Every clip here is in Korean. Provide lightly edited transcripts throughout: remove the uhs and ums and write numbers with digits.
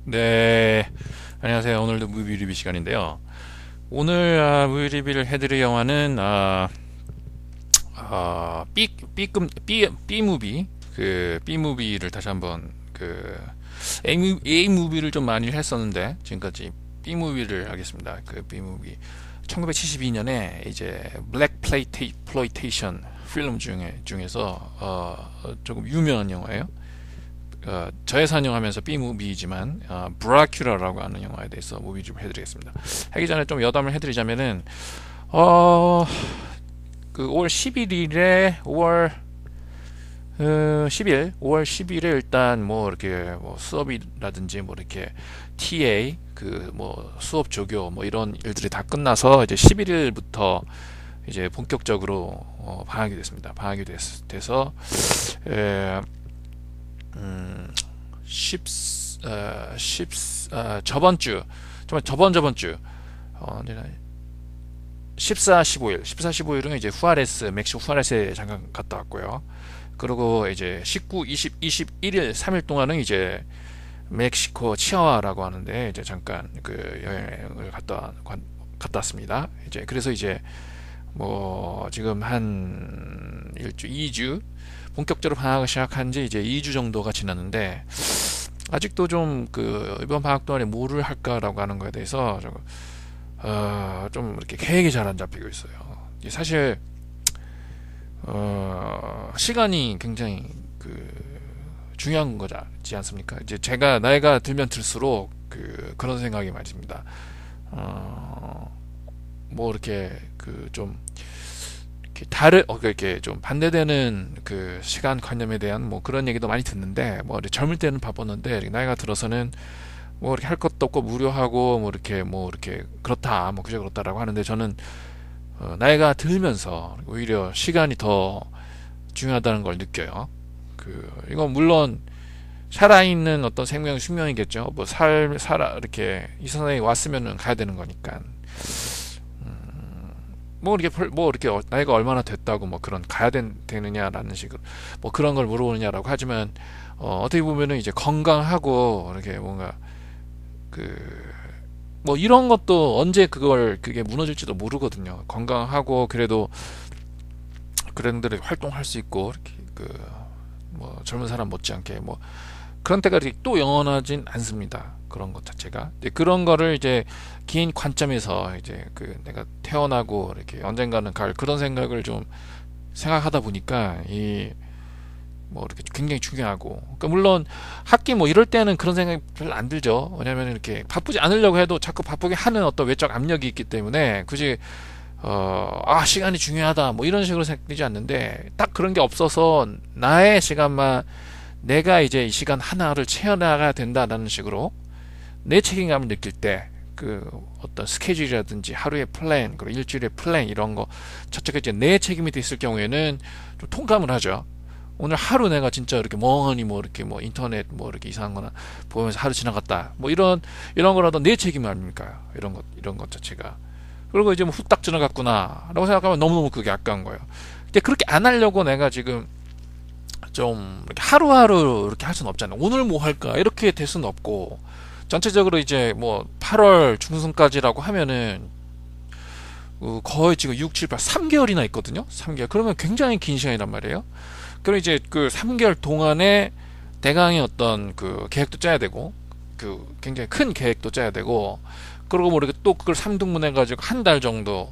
네, 안녕하세요. 오늘도 무비 리뷰 시간인데요. 오늘 무비 리뷰를 해드릴 영화는 B 무비 B 무비를 다시 한번 A 무비를 좀 많이 했었는데 지금까지 B 무비를 하겠습니다. B 무비 1972년에 이제 블랙 플로이테이션 필름 중에서 조금 유명한 영화예요. 저예산영하면서 B무비이지만 브라큐라라고 하는 영화에 대해서 무비 좀 해드리겠습니다. 하기 전에 좀 여담을 해드리자면은 5월 11일에 5월 10일에 일단 뭐 이렇게 뭐 수업이라든지 뭐 이렇게 TA 뭐 수업 조교 뭐 이런 일들이 다 끝나서 이제 11일부터 이제 본격적으로 방학이 됐습니다. 방학이 돼서 음, 10, 저번 주, 저번 주, 14, 15일은 이제 멕시코 후아레스에 잠깐 갔다 왔고요. 그리고 이제 19, 20, 21일, 3일 동안은 이제 멕시코 치아와라고 하는데 이제 잠깐 여행을 갔다 왔습니다. 이제 그래서 이제 뭐 지금 한 2주 본격적으로 방학을 시작한 지 이제 2주 정도가 지났는데 아직도 좀 이번 방학 동안에 뭐를 할까라고 하는 거에 대해서 좀 이렇게 계획이 잘 안 잡히고 있어요. 사실 시간이 굉장히 중요한 거지 않습니까? 이제 제가 나이가 들면 들수록 그런 생각이 많이 듭니다. 뭐 이렇게 좀 이렇게 좀 반대되는 시간 관념에 대한 뭐 그런 얘기도 많이 듣는데, 뭐 젊을 때는 바빴는데 나이가 들어서는 뭐 이렇게 할 것도 없고 무료하고 뭐 이렇게 그렇다 뭐 그저 그렇다라고 하는데, 저는 나이가 들면서 오히려 시간이 더 중요하다는 걸 느껴요. 이건 물론 살아있는 어떤 숙명이겠죠. 뭐 이렇게 이 세상에 왔으면은 가야 되는 거니까. 뭐 이렇게 나이가 얼마나 됐다고 뭐 그런 되느냐라는 식으로 뭐 그런 걸 물어보느냐라고 하지만, 어떻게 보면은 이제 건강하고 이렇게 뭔가 뭐 이런 것도 언제 그게 무너질지도 모르거든요. 건강하고 그래도 그런들이 활동할 수 있고 이렇게 뭐 젊은 사람 못지않게 뭐 그런 때가 또 영원하진 않습니다. 그런 것 자체가 그런 거를 이제 긴 관점에서 이제 내가 태어나고 이렇게 언젠가는 갈 그런 생각을 좀 생각하다 보니까 뭐 이렇게 굉장히 중요하고, 물론 학기 뭐 이럴 때는 그런 생각이 별로 안 들죠. 왜냐하면 이렇게 바쁘지 않으려고 해도 자꾸 바쁘게 하는 어떤 외적 압력이 있기 때문에 굳이 시간이 중요하다 뭐 이런 식으로 생각되지 않는데, 딱 그런 게 없어서 나의 시간만 내가 이제 이 시간 하나를 채워나가야 된다라는 식으로 내 책임감을 느낄 때 어떤 스케줄이라든지 하루의 플랜 그리고 일주일의 플랜 이런 거 자체가 이제 내 책임이 됐을 경우에는 좀 통감을 하죠. 오늘 하루 내가 진짜 이렇게 멍하니 뭐 이렇게 뭐 인터넷 뭐 이렇게 이상한 거나 보면서 하루 지나갔다 뭐 이런 거라도 내 책임 아닙니까? 이런 것 자체가. 그리고 이제 뭐 후딱 지나갔구나 라고 생각하면 너무너무 그게 아까운 거예요. 근데 그렇게 안 하려고 내가 지금 좀 이렇게 하루하루 이렇게 할 수는 없잖아요. 오늘 뭐 할까 이렇게 될 수는 없고, 전체적으로 이제 뭐 8월 중순까지라고 하면은 거의 지금 6, 7, 8, 3개월이나 있거든요. 3개월. 그러면 굉장히 긴 시간이란 말이에요. 그럼 이제 3개월 동안에 대강의 어떤 계획도 짜야 되고, 굉장히 큰 계획도 짜야 되고, 그리고 뭐 이렇게 또 그걸 3등분 해가지고 한 달 정도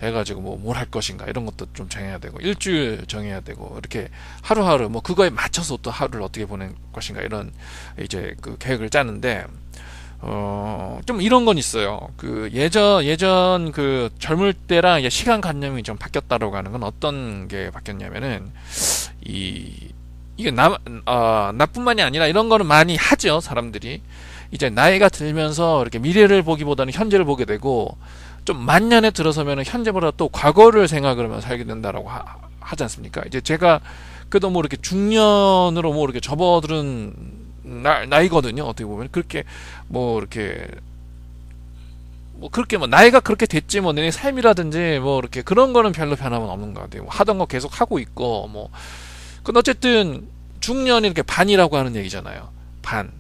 해가지고 뭐 뭘 할 것인가 이런 것도 좀 정해야 되고, 일주일 정해야 되고, 이렇게 하루하루 뭐 그거에 맞춰서 또 하루를 어떻게 보낼 것인가 이런 이제 계획을 짜는데, 좀 이런 건 있어요. 예전 젊을 때랑 시간 관념이 좀 바뀌었다라고 하는 건 어떤 게 바뀌었냐면은, 이게 나뿐만이 아니라 이런 거는 많이 하죠, 사람들이. 이제 나이가 들면서 이렇게 미래를 보기보다는 현재를 보게 되고, 좀 만년에 들어서면 현재보다 또 과거를 생각을 하면서 살게 된다라고 하지 않습니까? 이제 제가 그래도 뭐 이렇게 중년으로 뭐 이렇게 접어드는 나이거든요. 어떻게 보면 그렇게 뭐 이렇게 뭐 나이가 그렇게 됐지 뭐 내 삶이라든지 뭐 이렇게 그런 거는 별로 변함은 없는 것 같아요. 하던 거 계속 하고 있고 뭐. 근데 어쨌든 중년이 이렇게 반이라고 하는 얘기잖아요. 반.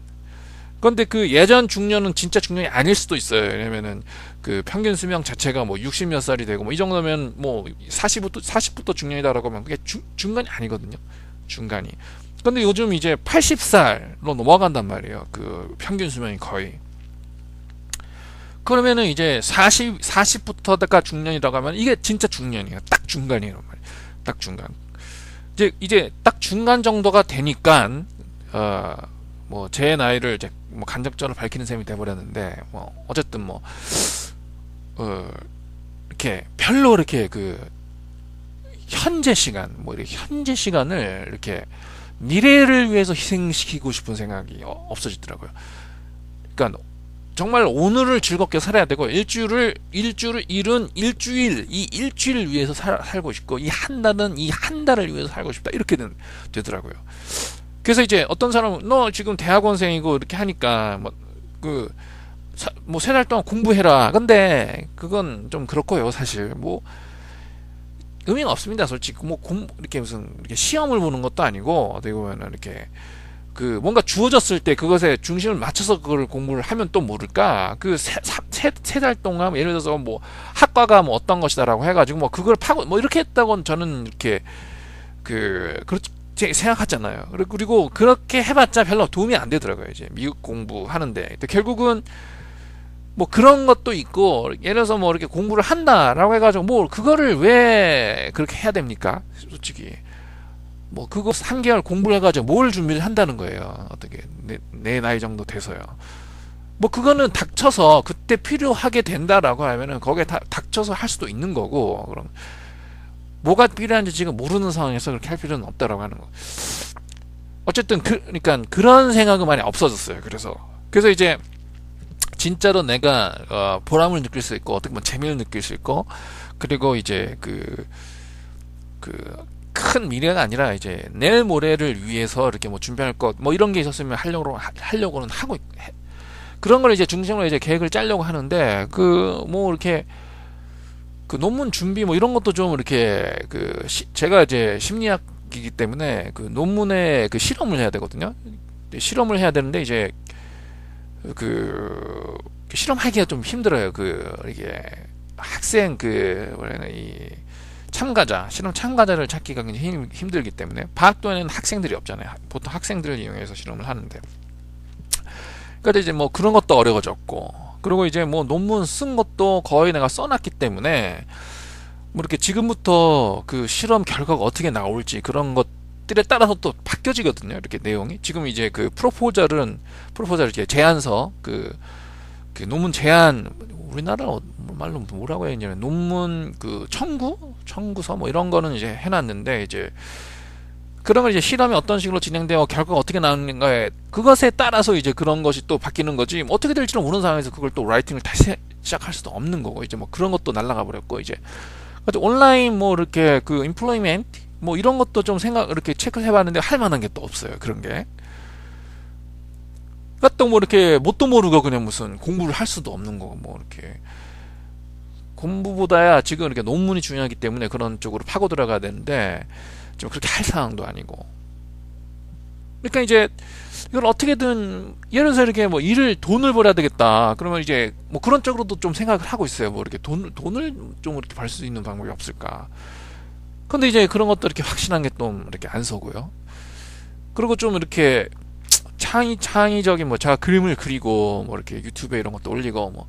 그런데 그 예전 중년은 진짜 중년이 아닐 수도 있어요. 왜냐면은 그 평균 수명 자체가 뭐 60 몇 살이 되고 뭐 이 정도면 뭐 40부터 중년이다라고 하면 그게 중간이 아니거든요. 중간이. 근데 요즘 이제 80살로 넘어간단 말이에요. 그 평균 수명이 거의. 그러면은 이제 40부터가 중년이라고 하면 이게 진짜 중년이에요. 딱 중간이에요. 딱 중간. 이제 딱 중간 정도가 되니까, 뭐, 제 나이를 이제 뭐 간접적으로 밝히는 셈이 돼버렸는데, 뭐, 어쨌든 뭐, 이렇게 별로 이렇게 현재 시간, 뭐, 이렇게 현재 시간을 이렇게 미래를 위해서 희생시키고 싶은 생각이 없어지더라고요. 그러니까 정말 오늘을 즐겁게 살아야 되고 일주일을 일은 일주일 이 일주일을 위해서 살고 싶고 이 한 달은 이 한 달을 위해서 살고 싶다 이렇게 되더라고요. 그래서 이제 어떤 사람은 너 지금 대학원생이고 이렇게 하니까 뭐 세 달 동안 공부해라. 근데 그건 좀 그렇고요. 사실 뭐 의미가 없습니다. 솔직히 뭐 이렇게 무슨 이렇게 시험을 보는 것도 아니고 어떻게 보면은 이렇게 뭔가 주어졌을 때 그것에 중심을 맞춰서 그걸 공부를 하면 또 모를까 세 달 동안 예를 들어서 뭐 학과가 뭐 어떤 것이다라고 해가지고 뭐 그걸 파고 뭐 이렇게 했다고는 저는 이렇게 그렇게 생각하잖아요. 그리고 그렇게 해봤자 별로 도움이 안 되더라고요. 이제 미국 공부하는데 결국은 뭐 그런 것도 있고 예를 들어서 뭐 이렇게 공부를 한다라고 해가지고 뭐 그거를 왜 그렇게 해야 됩니까? 솔직히. 뭐 그거 3개월 공부를 해가지고 뭘 준비를 한다는 거예요. 어떻게 내 나이 정도 돼서요. 뭐 그거는 닥쳐서 그때 필요하게 된다라고 하면은 거기에 닥쳐서 할 수도 있는 거고 그럼 뭐가 필요한지 지금 모르는 상황에서 그렇게 할 필요는 없다라고 하는 거. 어쨌든 그러니까 그런 생각은 많이 없어졌어요. 그래서 이제 진짜로 내가 보람을 느낄 수 있고 어떻게 보면 재미를 느낄 수 있고 그리고 이제 큰 미래가 아니라 이제 내일 모레를 위해서 이렇게 뭐 준비할 것 뭐 이런 게 있었으면 하려고는 하고 그런 걸 이제 중심으로 이제 계획을 짜려고 하는데 뭐 이렇게 논문 준비 뭐 이런 것도 좀 이렇게 제가 이제 심리학이기 때문에 논문에 실험을 해야 되거든요. 실험을 해야 되는데 이제 실험하기가 좀 힘들어요. 이게 학생 실험 참가자를 찾기가 굉장히 힘들기 때문에 방학도에는 학생들이 없잖아요. 보통 학생들을 이용해서 실험을 하는데 그러니까 이제 뭐 그런 것도 어려워졌고 그리고 이제 뭐 논문 쓴 것도 거의 내가 써놨기 때문에 뭐 이렇게 지금부터 실험 결과가 어떻게 나올지 그런 것들에 따라서 또 바뀌어지거든요. 이렇게 내용이 지금 이제 프로포절 이렇게 제안서 논문 제안 우리나라 말로 뭐라고 해야 되냐면 논문 청구서 뭐 이런 거는 이제 해놨는데 이제 그런 걸 이제 실험이 어떤 식으로 진행되고 결과가 어떻게 나오는가에 그것에 따라서 이제 그런 것이 또 바뀌는 거지 뭐 어떻게 될지는 모르는 상황에서 그걸 또 라이팅을 다시 시작할 수도 없는 거고 이제 뭐 그런 것도 날라가 버렸고 이제 온라인 뭐 이렇게 인플로이멘트 뭐 이런 것도 좀 이렇게 체크를 해봤는데 할 만한 게 또 없어요. 그런 게. 또 뭐 이렇게 뭣도 모르고 그냥 무슨 공부를 할 수도 없는 거고 뭐 이렇게 공부보다야 지금 이렇게 논문이 중요하기 때문에 그런 쪽으로 파고 들어가야 되는데 좀 그렇게 할 상황도 아니고 그러니까 이제 이걸 어떻게든 예를 들어서 이렇게 뭐 돈을 벌어야 되겠다 그러면 이제 뭐 그런 쪽으로도 좀 생각을 하고 있어요. 뭐 이렇게 돈을 좀 이렇게 벌 수 있는 방법이 없을까. 근데 이제 그런 것도 이렇게 확신한 게 좀 이렇게 안 서고요. 그리고 좀 이렇게 창의적인 뭐 제가 그림을 그리고 뭐 이렇게 유튜브에 이런 것도 올리고 뭐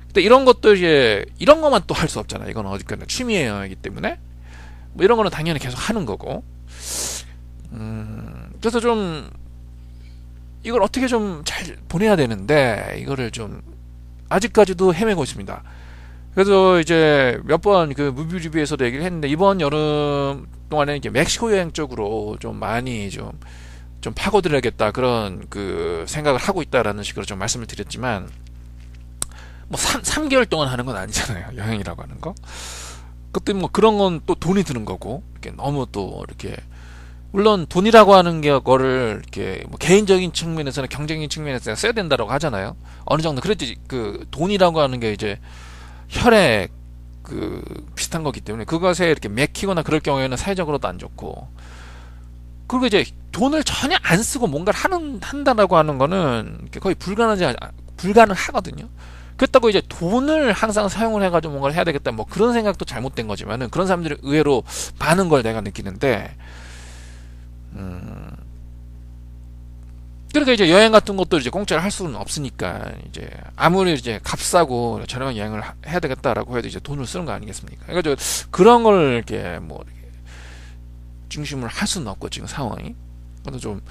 근데 이런 것도 이제 이런 것만 또 할 수 없잖아요. 이건 어디까지나 취미의 영역이기 때문에 뭐 이런 거는 당연히 계속 하는 거고 그래서 좀 이걸 어떻게 좀 잘 보내야 되는데 이거를 좀 아직까지도 헤매고 있습니다. 그래서 이제 몇 번 무비 리뷰에서도 얘기를 했는데 이번 여름 동안에 이제 멕시코 여행 쪽으로 좀 많이 좀 파고들어야겠다 그런 생각을 하고 있다라는 식으로 좀 말씀을 드렸지만 뭐 3개월 동안 하는 건 아니잖아요. 여행이라고 하는 거. 그때 뭐 그런 건 또 돈이 드는 거고 이렇게 너무 또 이렇게 물론 돈이라고 하는 거를 이렇게 뭐 개인적인 측면에서는 경쟁적인 측면에서 써야 된다라고 하잖아요. 어느 정도 그랬지 돈이라고 하는 게 이제 혈액 비슷한 거기 때문에 그것에 이렇게 맥히거나 그럴 경우에는 사회적으로도 안 좋고 그리고 이제 돈을 전혀 안 쓰고 뭔가를 한다라고 하는 거는 거의 불가능하거든요. 그렇다고 이제 돈을 항상 사용을 해가지고 뭔가를 해야 되겠다 뭐 그런 생각도 잘못된 거지만은, 그런 사람들이 의외로 많은 걸 내가 느끼는데, 그러니까 이제 여행 같은 것도 이제 공짜로 할 수는 없으니까, 이제 아무리 이제 값싸고 저렴한 여행을 해야 되겠다라고 해도 이제 돈을 쓰는 거 아니겠습니까? 그러니까 그런 걸 이렇게 뭐 이렇게 중심을 할 수는 없고, 지금 상황이. 그래서 좀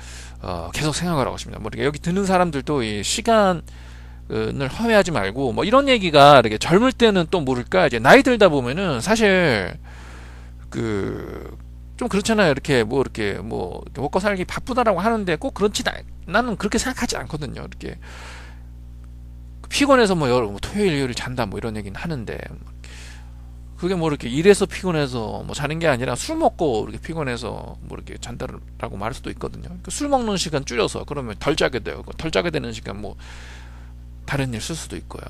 계속 생각을 하고 있습니다. 뭐 이렇게 여기 드는 사람들도 이 시간을 허회하지 말고, 뭐 이런 얘기가 이렇게 젊을 때는 또 모를까, 이제 나이 들다 보면은 사실 좀 그렇잖아요. 이렇게 먹고 살기 바쁘다라고 하는데 꼭 그렇지, 나는 그렇게 생각하지 않거든요. 이렇게 피곤해서 뭐 토요일 일요일 잔다 뭐 이런 얘기는 하는데, 그게 뭐 이렇게 일해서 피곤해서 뭐 자는 게 아니라 술 먹고 이렇게 피곤해서 뭐 이렇게 잔다라고 말할 수도 있거든요. 그러니까 술 먹는 시간 줄여서 그러면 덜 자게 돼요. 덜 자게 되는 시간 뭐 다른 일 쓸 수도 있고요.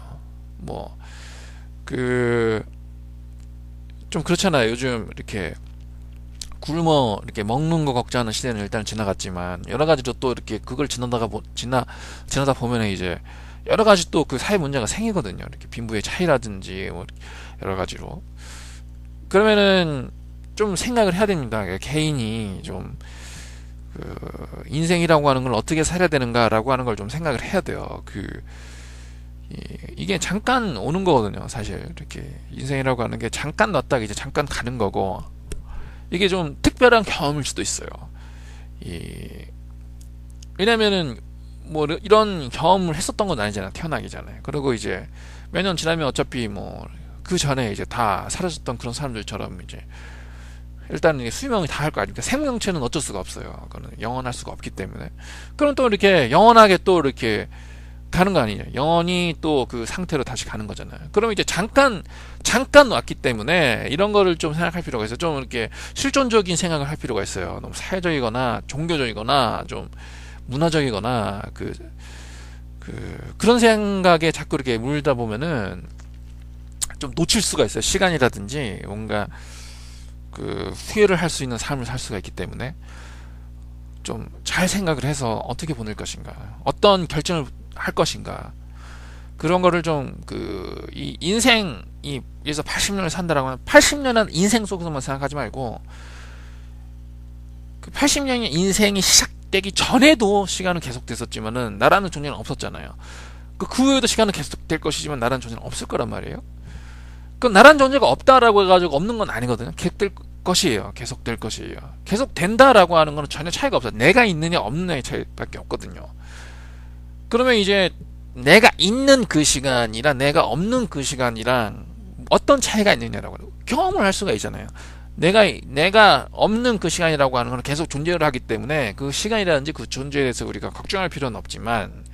뭐 좀 그렇잖아요. 요즘 이렇게 굶어 이렇게 먹는 거 걱정하는 시대는 일단 지나갔지만, 여러 가지로 또 이렇게 그걸 지나다 보면 이제 여러 가지 또 그 사회 문제가 생기거든요. 이렇게 빈부의 차이라든지 뭐 여러 가지로. 그러면은 좀 생각을 해야 됩니다. 개인이 좀 인생이라고 하는 걸 어떻게 살아야 되는가라고 하는 걸 좀 생각을 해야 돼요. 이게 잠깐 오는 거거든요. 사실 이렇게 인생이라고 하는 게 잠깐 왔다가 이제 잠깐 가는 거고, 이게 좀 특별한 경험일 수도 있어요. 왜냐면은 뭐 이런 경험을 했었던 건 아니잖아요. 태어나기 전에. 그리고 이제 몇 년 지나면 어차피 뭐 그 전에 이제 다 사라졌던 그런 사람들처럼 이제 일단은 이게 수명이 다 할 거 아닙니까? 생명체는 어쩔 수가 없어요. 그거는 영원할 수가 없기 때문에. 그럼 또 이렇게 영원하게 또 이렇게 가는 거 아니에요. 영원히 또 그 상태로 다시 가는 거잖아요. 그러면 이제 잠깐 왔기 때문에 이런 거를 좀 생각할 필요가 있어요. 좀 이렇게 실존적인 생각을 할 필요가 있어요. 너무 사회적이거나 종교적이거나 좀 문화적이거나 그런 생각에 자꾸 이렇게 물다 보면은 좀 놓칠 수가 있어요. 시간이라든지 뭔가 후회를 할 수 있는 삶을 살 수가 있기 때문에 좀 잘 생각을 해서 어떻게 보낼 것인가, 어떤 결정을 할 것인가, 그런 거를 좀 이 인생이 예서 80년을 산다라고 하면 80년은 인생 속에서만 생각하지 말고, 80년의 인생이 시작되기 전에도 시간은 계속됐었지만은 나라는 존재는 없었잖아요. 그 후에도 시간은 계속될 것이지만 나라는 존재는 없을 거란 말이에요. 그 나라는 존재가 없다라고 해가지고 없는 건 아니거든요. 계속될 것이에요. 계속될 것이에요. 계속된다라고 하는 거는 전혀 차이가 없어요. 내가 있느냐 없느냐의 차이밖에 없거든요. 그러면 이제 내가 있는 그 시간이랑 내가 없는 그 시간이랑 어떤 차이가 있느냐라고 경험을 할 수가 있잖아요. 내가 없는 그 시간이라고 하는 건 계속 존재를 하기 때문에 그 시간이라든지 그 존재에 대해서 우리가 걱정할 필요는 없지만,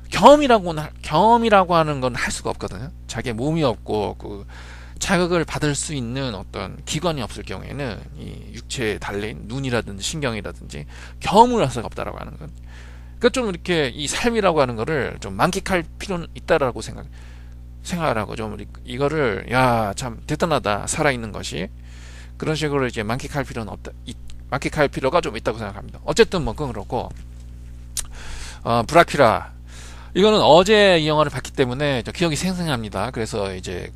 경험이라고 하는 건 할 수가 없거든요. 자기의 몸이 없고 자극을 받을 수 있는 어떤 기관이 없을 경우에는 이 육체에 달린 눈이라든지 신경이라든지 경험을 할 수가 없다라고 하는 건. 그러니까 좀 이렇게 이 삶이라고 하는 거를 좀 만끽할 필요는 있다라고 생각을 하고, 좀 이거를 참 대단하다, 살아있는 것이. 그런 식으로 이제 만끽할 필요가 좀 있다고 생각합니다. 어쨌든 뭐 그렇고, 브라큐라, 이거는 어제 이 영화를 봤기 때문에 기억이 생생합니다. 그래서 이제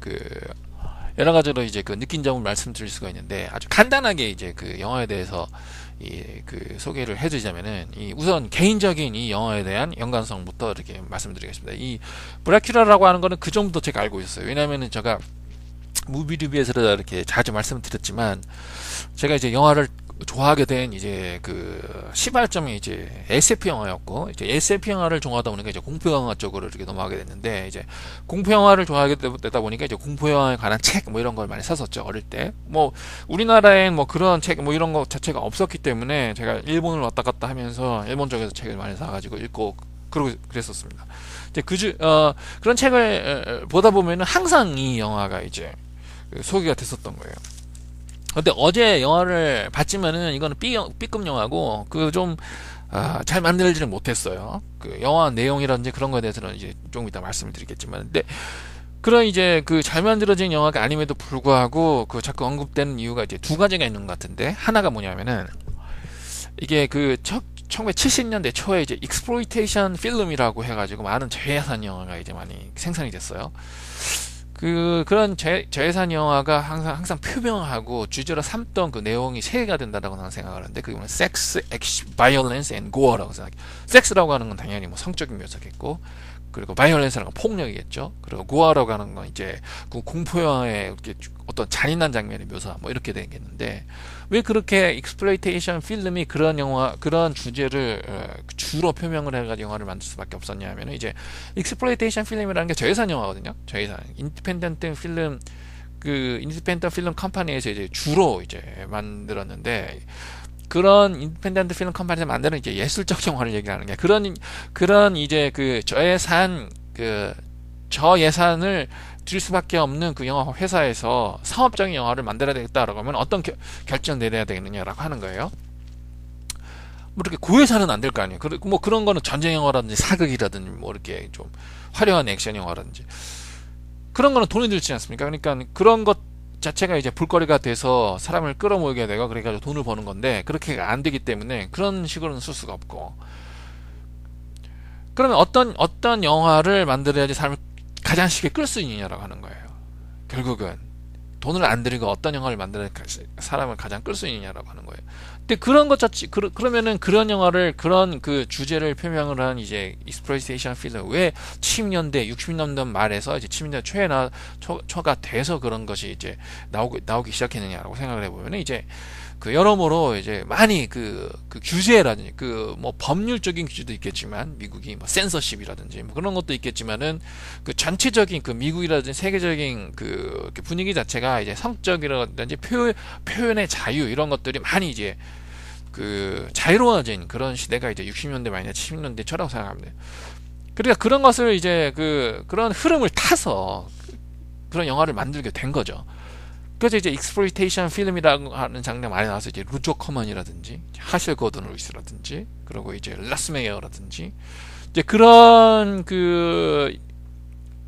여러 가지로 이제 느낀 점을 말씀드릴 수가 있는데, 아주 간단하게 이제 영화에 대해서 소개를 해드리자면은, 우선 개인적인 이 영화에 대한 연관성부터 이렇게 말씀드리겠습니다. 이 브라큐라라고 하는 거는 그 정도 제가 알고 있어요. 왜냐면은 제가 무비리뷰에서 이렇게 자주 말씀을 드렸지만, 제가 이제 영화를 좋아하게 된 이제 시발점이 이제 SF 영화였고, 이제 SF 영화를 좋아하다 보니까 이제 공포 영화 쪽으로 이렇게 넘어가게 됐는데, 이제 공포 영화를 좋아하게 되다 보니까 이제 공포 영화에 관한 책 뭐 이런 걸 많이 샀었죠. 어릴 때. 뭐 우리나라엔 뭐 그런 책 뭐 이런 거 자체가 없었기 때문에 제가 일본을 왔다 갔다 하면서 일본 쪽에서 책을 많이 사가지고 읽고 그랬었습니다. 이제 그런 책을 보다 보면은 항상 이 영화가 이제 소개가 됐었던 거예요. 근데 어제 영화를 봤지만은 이거는 B급 영화고 잘 만들지는 못했어요. 영화 내용이라든지 그런 거에 대해서는 이제 조금 이따 말씀을 드리겠지만, 근데 그런 이제 잘 만들어진 영화가 아님에도 불구하고 자꾸 언급되는 이유가 이제 두 가지가 있는 것 같은데, 하나가 뭐냐면은 이게 그 1970년대 초에 이제 익스플로이테이션 필름이라고 해가지고 많은 저예산 영화가 이제 많이 생산이 됐어요. 그런 저예산 영화가 항상 표명하고 주제로 삼던 그 내용이 세 개가 된다고 나는 생각을 하는데, 그거는 섹스, 바이올렌스 앤 고어라고 생각해요. 섹스라고 하는 건 당연히 뭐 성적인 묘사겠고, 그리고 바이올렌스라는 건 폭력이겠죠. 그리고 고어라고 하는 건 이제 그 공포 영화의 어떤 잔인한 장면의 묘사 뭐 이렇게 되겠는데, 왜 그렇게 익스플로이테이션 필름이 그런 주제를 주로 표명을 해가지고 영화를 만들 수밖에 없었냐면, 이제 익스플로이테이션 필름이라는 게 저예산 영화거든요. 저예산 인디펜던트 필름 컴퍼니에서 이제 주로 이제 만들었는데, 그런 인디펜던트 필름 컴퍼니에서 만드는 이제 예술적 영화를 얘기하는 게, 그런 이제 그 저예산을 들 수밖에 없는 그 영화 회사에서 상업적인 영화를 만들어야 되겠다라고 하면 어떤 결정을 내려야 되겠느냐라고 하는 거예요. 뭐 이렇게 고예산은 안 될 거 아니에요. 뭐 그런 거는 전쟁 영화라든지 사극이라든지 뭐 이렇게 좀 화려한 액션 영화라든지 그런 거는 돈이 들지 않습니까? 그러니까 그런 것 자체가 이제 볼거리가 돼서 사람을 끌어모으게 되고 그래가지고 돈을 버는 건데, 그렇게 안 되기 때문에 그런 식으로는 쓸 수가 없고, 그러면 어떤 영화를 만들어야지 사람을 가장 쉽게 끌 수 있느냐라고 하는 거예요. 결국은 돈을 안 들이고 어떤 영화를 만들어야 사람을 가장 끌 수 있느냐라고 하는 거예요. 근데 그런 것 자체, 그러면은 그런 영화를, 그런 그 주제를 표명을 한 이제 익스플로이테이션 필름, 왜 70년대 60년대 말에서 이제 70년대 초가 돼서 그런 것이 이제 나오기 시작했느냐라고 생각을 해보면, 이제 그 여러모로 이제 많이 그 규제라든지 그 뭐 법률적인 규제도 있겠지만, 미국이 뭐 센서십이라든지 뭐 그런 것도 있겠지만은, 그 전체적인 그 미국이라든지 세계적인 그 분위기 자체가 이제 성적이라든지 표현의 자유 이런 것들이 많이 이제 그 자유로워진 그런 시대가 이제 60년대 말이나 70년대 초라고 생각합니다. 그러니까 그런 것을 이제 그런 흐름을 타서 그런 영화를 만들게 된 거죠. 그래서 이제 익스플로이테이션 필름이라고 하는 장르 많이 나와서, 이제 루조 커먼이라든지 하실 거든 루이스라든지, 그리고 이제 라스메이어라든지, 이제 그런 그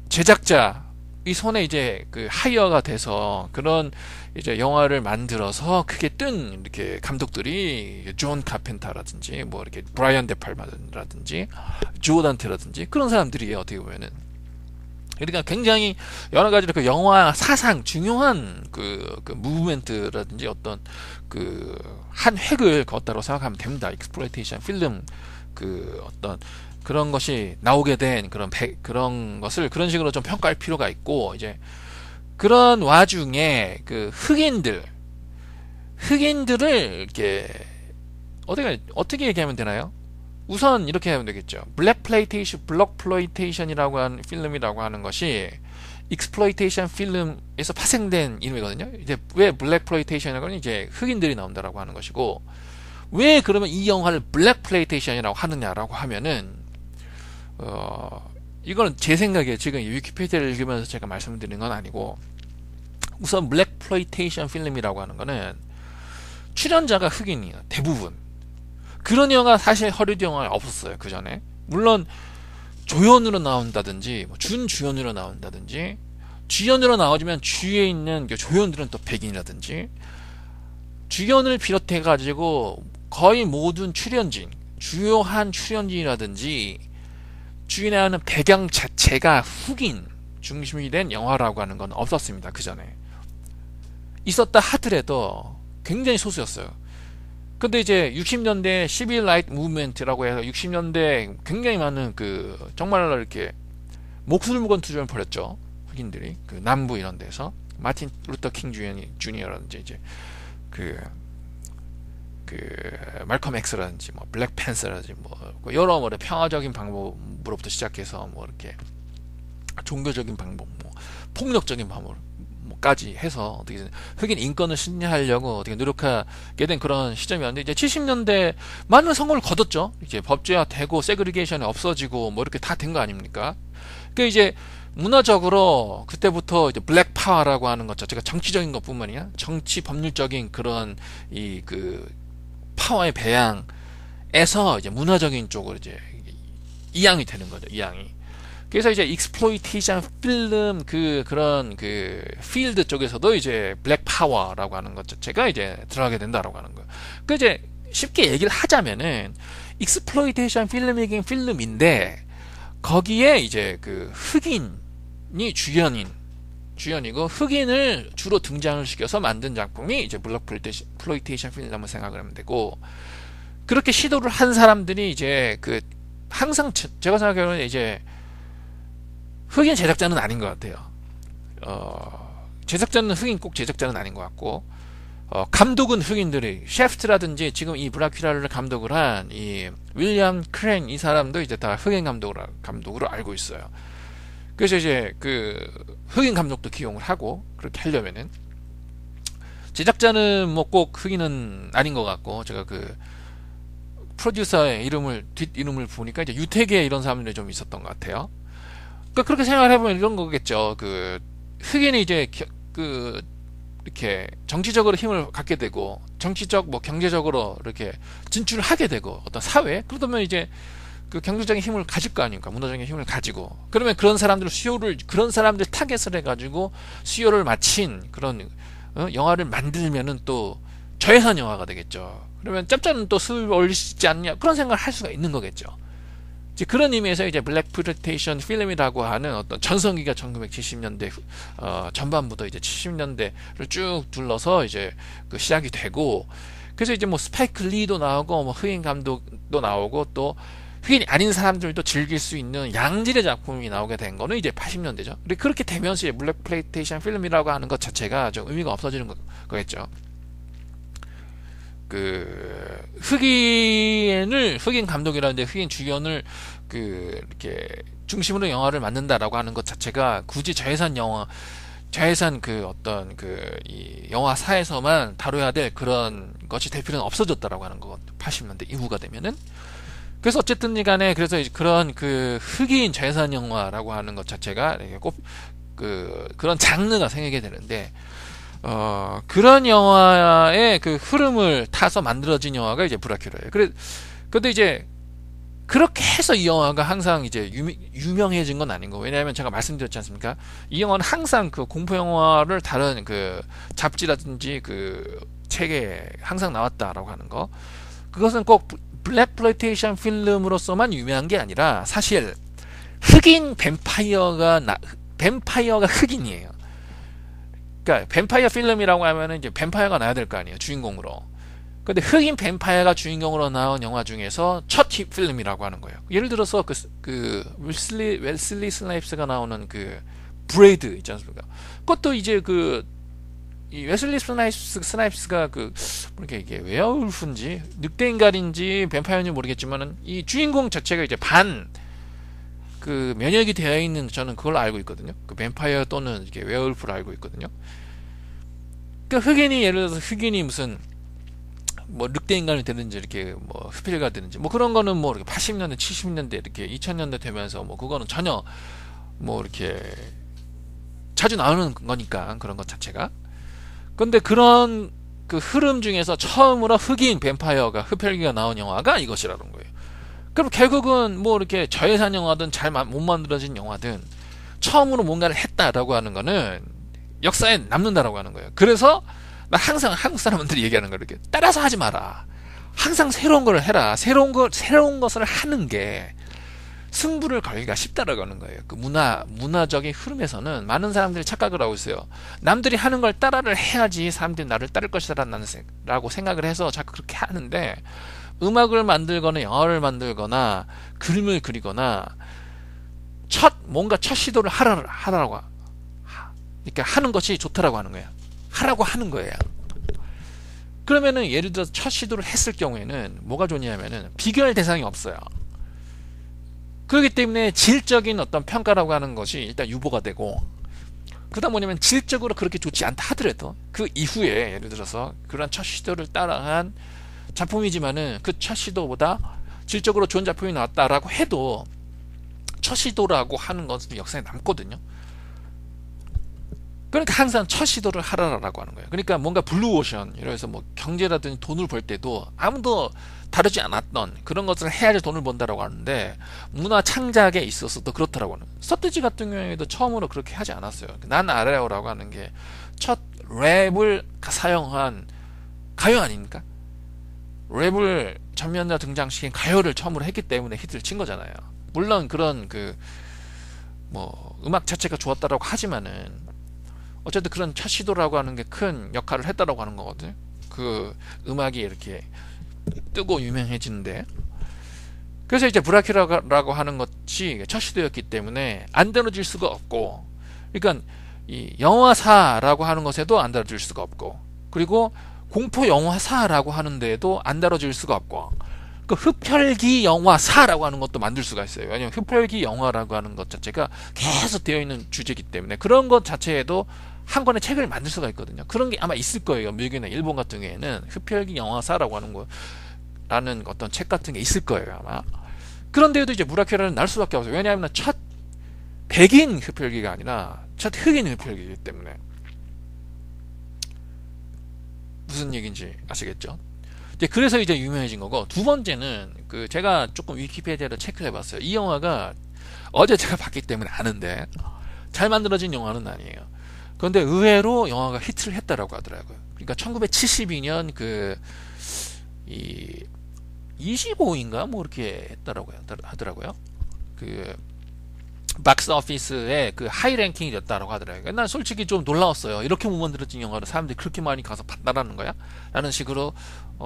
제작자 이 손에 이제 그 하이어가 돼서 그런 이제 영화를 만들어서 크게 뜬 이렇게 감독들이 존 카펜터라든지 뭐 이렇게 브라이언 데팔마라든지 조단트라든지 그런 사람들이에요, 어떻게 보면은. 그러니까 굉장히 여러 가지로 그 영화 사상 중요한 그 무브멘트라든지 어떤 그 한 획을 그었다고 생각하면 됩니다. 익스플로이테이션 필름 그 어떤 그런 것이 나오게 된 그런 것을 그런 식으로 좀 평가할 필요가 있고, 이제 그런 와중에 그 흑인들을 이렇게 어떻게 얘기하면 되나요? 우선 이렇게 하면 되겠죠. 블랙플로이테이션이라고 하는 필름이라고 하는 것이 익스플로이테이션 필름에서 파생된 이름이거든요. 이제 왜 블랙플로이테이션이라고 하면 이제 흑인들이 나온다라고 하는 것이고, 왜 그러면 이 영화를 블랙플로이테이션이라고 하느냐라고 하면은 이거는 제 생각에 지금 위키피디아를 읽으면서 제가 말씀드리는 건 아니고, 우선 블랙플로이테이션 필름이라고 하는 거는 출연자가 흑인이에요, 대부분. 그런 영화 사실 허리디 영화에 없었어요, 그 전에. 물론 조연으로 나온다든지 뭐 준주연으로 나온다든지, 주연으로 나오지만 주위에 있는 조연들은 또 백인이라든지, 주연을 비롯해 가지고 거의 모든 주요한 출연진이라든지 주인에 하는 배경 자체가 흑인 중심이 된 영화라고 하는 건 없었습니다, 그 전에. 있었다 하더라도 굉장히 소수였어요. 근데 이제 60년대 시빌 라이트 무브먼트라고 해서 60년대 굉장히 많은 그 정말로 이렇게 목숨을 건 투쟁을 벌였죠, 흑인들이. 그 남부 이런 데서 마틴 루터 킹 주니어라든지 이제 그 말컴 엑스라든지 뭐 블랙 팬서라든지 뭐 여러모로 평화적인 방법으로부터 시작해서 뭐 이렇게 종교적인 방법, 뭐 폭력적인 방법까지 해서 어떻게 흑인 인권을 신뢰하려고 어떻게 노력하게 된 그런 시점이었는데, 이제 70년대 많은 성공을 거뒀죠. 이제 법제화되고 세그리게이션이 없어지고 뭐 이렇게 다 된 거 아닙니까? 그 이제 문화적으로 그때부터 이제 블랙 파워라고 하는 것 자체가 정치적인 것뿐만 아니라 정치 법률적인 그런 파워의 배양에서 이제 문화적인 쪽으로 이제 이양이 되는 거죠, 이양이. 그래서 이제 익스플로이테이션 필름 그런 필드 쪽에서도 이제 블랙 파워라고 하는 것 자체가 이제 들어가게 된다라고 하는 거예요. 그 이제 쉽게 얘기를 하자면은 익스플로이테이션 필름이긴 필름인데 거기에 이제 그 흑인이 주연이고 흑인을 주로 등장을 시켜서 만든 작품이 이제 블랙플로이테이션 필름을 생각을 하면 되고, 그렇게 시도를 한 사람들이 이제 그 항상 제가 생각하기로는 이제 흑인 제작자는 아닌 것 같아요. 제작자는 꼭 제작자는 아닌 것 같고, 감독은 흑인들이 셰프트라든지 지금 이 브라큘라를 감독을 한 이 윌리엄 크레인 이 사람도 이제 다 흑인 감독으로 알고 있어요. 그래서 이제 그 흑인 감독도 기용을 하고, 그렇게 하려면은 제작자는 뭐 꼭 흑인은 아닌 것 같고, 제가 그 프로듀서의 뒷이름을 보니까 이제 유태계 이런 사람들이 좀 있었던 것 같아요. 그러니까 그렇게 생각을 해보면 이런 거겠죠. 그 흑인이 이제 이렇게 정치적으로 힘을 갖게 되고, 정치적 뭐 경제적으로 이렇게 진출을 하게 되고, 어떤 사회, 그러면 이제 그 경제적인 힘을 가질 거 아닙니까? 문화적인 힘을 가지고, 그러면 그런 사람들 그런 사람들 타겟을 해가지고 수요를 맞춘 그런 영화를 만들면은 또 저예산 영화가 되겠죠. 그러면 짭짤은 또 수입을 올릴 수 있지 않냐, 그런 생각을 할 수가 있는 거겠죠. 이제 그런 의미에서 이제 블랙플로이테이션 필름이라고 하는 어떤 전성기가 1970년대 전반부터 이제 70년대를 쭉 둘러서 이제 그 시작이 되고, 그래서 이제 뭐 스파이크 리도 나오고 뭐 흑인 감독도 나오고 또 흑인이 아닌 사람들도 즐길 수 있는 양질의 작품이 나오게 된 거는 이제 80년대죠. 그렇게 되면서 이제 블랙플로이테이션 필름이라고 하는 것 자체가 좀 의미가 없어지는 거겠죠. 그 흑인 감독이라는데 흑인 주연을 그 이렇게 중심으로 영화를 만든다라고 하는 것 자체가 굳이 자회산 그 어떤 그 이 영화사에서만 다뤄야 될 그런 것이 될 필요는 없어졌다라고 하는 것, 80년대 이후가 되면은. 그래서 어쨌든 간에 그래서 그런 그 흑인 자회산 영화라고 하는 것 자체가 꼭 그런 장르가 생기게 되는데, 그런 영화의 그 흐름을 타서 만들어진 영화가 이제 브라큘라예요. 근데 이제 그렇게 해서 이 영화가 항상 이제 유명해진 건 아닌 거. 왜냐하면 제가 말씀드렸지 않습니까? 이 영화는 항상 그 공포 영화를 다룬 그 잡지라든지 그 책에 항상 나왔다라고 하는 거. 그것은 꼭 블랙플로이테이션 필름으로서만 유명한 게 아니라 사실 흑인 뱀파이어가 흑인이에요. 그러니까 뱀파이어 필름이라고 하면은 이제 뱀파이어가 나야 될 거 아니에요, 주인공으로. 근데 흑인 뱀파이어가 주인공으로 나온 영화 중에서 첫 필름이라고 하는 거예요. 예를 들어서 웨슬리 스나이프스가 나오는 그 브레이드 있지 않습니까? 그것도 이제 이 웨슬리 스나이프스가 모르게 이게 웨어울프인지 늑대인간인지 뱀파이어인지 모르겠지만은 이 주인공 자체가 이제 면역이 되어 있는, 저는 그걸 알고 있거든요. 그 뱀파이어 또는 이게 웨어울프를 알고 있거든요. 그러니까 예를 들어서 흑인이 무슨 뭐 늑대인간이 되는지 이렇게 뭐 흡혈가 되는지 뭐 그런 거는 뭐 이렇게 80년대 70년대 이렇게 2000년대 되면서 뭐 그거는 전혀 뭐 이렇게 자주 나오는 거니까, 그런 것 자체가. 근데 그런 그 흐름 중에서 처음으로 흑인 뱀파이어가 흡혈귀가 나온 영화가 이것이라는 거예요. 그럼 결국은 뭐 이렇게 저예산 영화든 잘 못 만들어진 영화든 처음으로 뭔가를 했다라고 하는 거는 역사에 남는다라고 하는 거예요. 그래서 나 항상 한국 사람들이 얘기하는 거, 이렇게 따라서 하지 마라. 항상 새로운 걸 해라. 새로운 것을 하는 게 승부를 걸기가 쉽다라고 하는 거예요. 그 문화적인 흐름에서는 많은 사람들이 착각을 하고 있어요. 남들이 하는 걸 따라를 해야지 사람들이 나를 따를 것이라고 생각을 해서 자꾸 그렇게 하는데, 음악을 만들거나 영화를 만들거나 그림을 그리거나 뭔가 첫 시도를 하라고 그러니까 하는 것이 좋다라고 하는 거야. 하라고 하는 거예요. 그러면은 예를 들어서 첫 시도를 했을 경우에는 뭐가 좋냐면은 비교할 대상이 없어요. 그렇기 때문에 질적인 어떤 평가라고 하는 것이 일단 유보가 되고, 그다음 뭐냐면 질적으로 그렇게 좋지 않다 하더라도 그 이후에 예를 들어서 그런 첫 시도를 따라한 작품이지만은 그 첫 시도보다 질적으로 좋은 작품이 나왔다라고 해도 첫 시도라고 하는 것은 역사에 남거든요. 그러니까 항상 첫 시도를 하라라고 하는 거예요. 그러니까 뭔가 블루오션, 이래서 뭐 경제라든지 돈을 벌 때도 아무도 다루지 않았던 그런 것을 해야지 돈을 번다라고 하는데, 문화 창작에 있어서도 그렇다라고 하는. 서태지 같은 경우에도 처음으로 그렇게 하지 않았어요. 난 알아요라고 하는 게 첫 랩을 사용한 가요 아닙니까? 랩을 전면으로 등장시킨 가요를 처음으로 했기 때문에 히트를 친 거잖아요. 물론 그런 그 뭐 음악 자체가 좋았다라고 하지만은 어쨌든 그런 첫 시도라고 하는 게 큰 역할을 했다라고 하는 거거든요. 그 음악이 이렇게 뜨고 유명해지는데, 그래서 이제 브라키라고 하는 것이 첫 시도였기 때문에 안 다뤄질 수가 없고, 그러니까 이 영화사라고 하는 것에도 안 다뤄질 수가 없고, 그리고 공포 영화사라고 하는 데에도 안 다뤄질 수가 없고, 그 흡혈귀 영화사라고 하는 것도 만들 수가 있어요. 왜냐면 흡혈귀 영화라고 하는 것 자체가 계속 되어 있는 주제이기 때문에 그런 것 자체에도 한 권의 책을 만들 수가 있거든요. 그런 게 아마 있을 거예요. 미국이나 일본 같은 경우에는 흡혈귀 영화사라고 하는 거라는 어떤 책 같은 게 있을 거예요, 아마. 그런데도 이제 무라키라는 날 수밖에 없어요. 왜냐하면 첫 백인 흡혈귀가 아니라 첫 흑인 흡혈귀이기 때문에. 무슨 얘기인지 아시겠죠? 그래서 이제 유명해진 거고, 두 번째는 그 제가 조금 위키피디아를 체크해 봤어요. 이 영화가 어제 제가 봤기 때문에 아는데 잘 만들어진 영화는 아니에요. 그런데 의외로 영화가 히트를 했다라고 하더라고요. 그러니까 1972년 그 이 25인가 뭐 이렇게 했다라고 하더라고요. 그 박스 오피스의 그 하이 랭킹이 됐다라고 하더라고요. 난 솔직히 좀 놀라웠어요. 이렇게 못 만들어진 영화를 사람들이 그렇게 많이 가서 봤다라는 거야? 라는 식으로